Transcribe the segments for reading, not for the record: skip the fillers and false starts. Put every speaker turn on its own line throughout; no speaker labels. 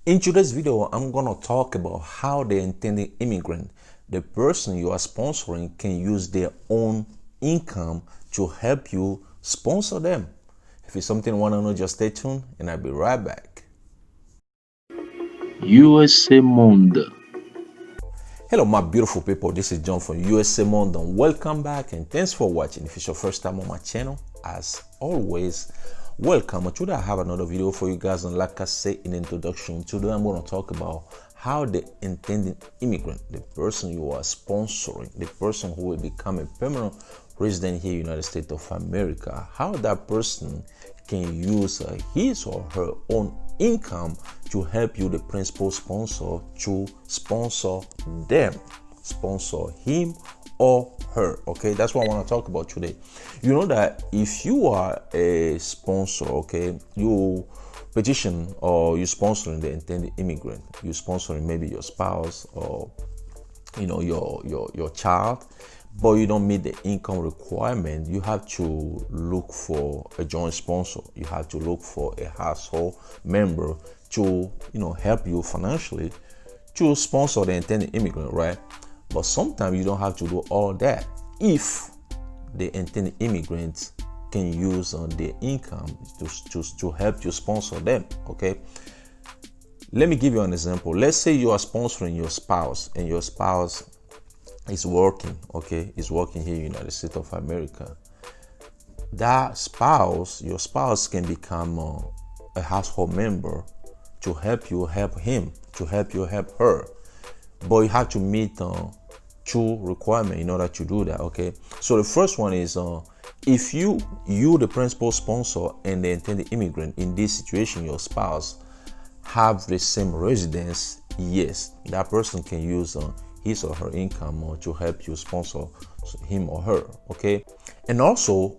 In today's video, I'm going to talk about how the intended immigrant, the person you are sponsoring, can use their own income to help you sponsor them. If it's something you want to know, just stay tuned and I'll be right back.
USA Monde.
Hello, my beautiful people. This is John from USA Monde. Welcome back and thanks for watching. If it's your first time on my channel, as always, welcome. Today I have another video for you guys, and like I say in the introduction, today I'm going to talk about how the intended immigrant, the person you are sponsoring, the person who will become a permanent resident here in the United States of America, how that person can use his or her own income to help you, the principal sponsor, to sponsor them, sponsor him or her. Okay, that's what I want to talk about today. You know that if you are a sponsor, okay, you petition or you sponsoring the intended immigrant, you sponsoring maybe your spouse or your child, but you don't meet the income requirement, you have to look for a joint sponsor. You have to look for a household member to help you financially to sponsor the intended immigrant, right? But sometimes you don't have to do all that if the intended immigrants can use their income to help you sponsor them. Okay, let me give you an example. Let's say you are sponsoring your spouse and your spouse is working, okay, is working here in the United States of America. That spouse, your spouse, can become a household member to help you help him, to help you help her, but you have to meet two requirements in order to do that. Okay, so the first one is if you the principal sponsor and the intended immigrant, in this situation your spouse, have the same residence, yes, that person can use his or her income to help you sponsor him or her. Okay, and also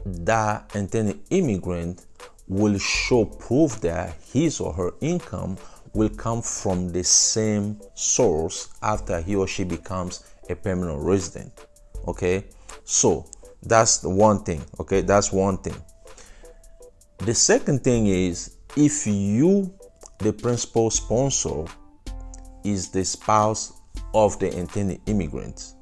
that intended immigrant will show proof that his or her income will come from the same source after he or she becomes a permanent resident. Okay, so that's the one thing. Okay, that's one thing. The second thing is, if you, the principal sponsor, is the spouse of the intended immigrant,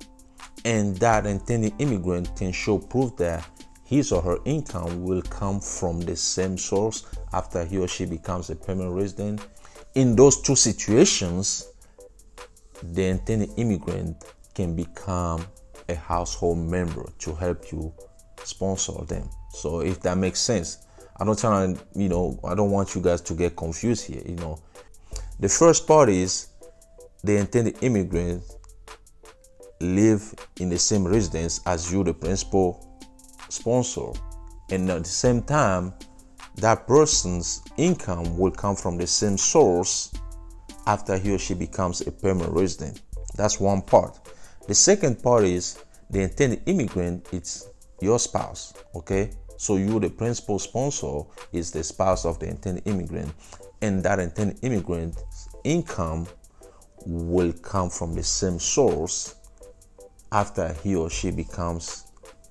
and that intended immigrant can show proof that his or her income will come from the same source after he or she becomes a permanent resident, in those two situations, the intended immigrant can become a household member to help you sponsor them. So if that makes sense, I don't want you guys to get confused here. The first part is the intended immigrant live in the same residence as you, the principal sponsor, and at the same time that person's income will come from the same source after he or she becomes a permanent resident. That's one part. The second part is the intended immigrant, it's your spouse. Okay, so you, the principal sponsor, is the spouse of the intended immigrant, and that intended immigrant's income will come from the same source after he or she becomes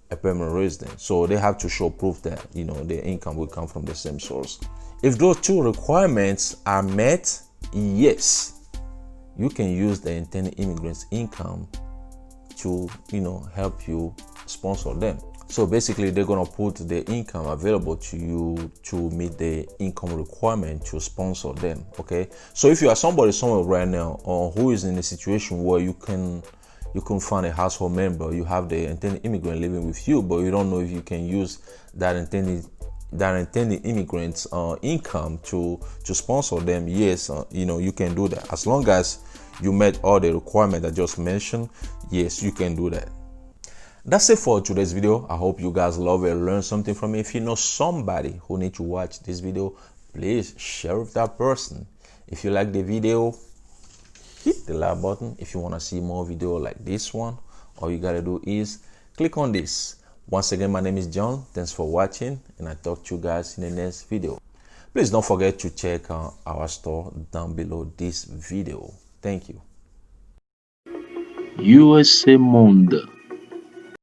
a permanent resident. So they have to show proof that their income will come from the same source. If those two requirements are met, yes, you can use the intended immigrant's income to help you sponsor them. So basically they're gonna put the income available to you to meet the income requirement to sponsor them. Okay, so if you are somebody somewhere right now or who is in a situation where you can find a household member, you have the intended immigrant living with you, but you don't know if you can use that intended immigrant's income to sponsor them, yes, you can do that. As long as you met all the requirements I just mentioned, yes, you can do that. That's it for today's video. I hope you guys love it and learn something from it. If you know somebody who needs to watch this video, please share with that person. If you like the video, hit the like button. If you want to see more video like this one, all you gotta do is click on this. Once again, my name is John. Thanks for watching, and I talk to you guys in the next video. Please don't forget to check our store down below this video. Thank you.
USA Monde.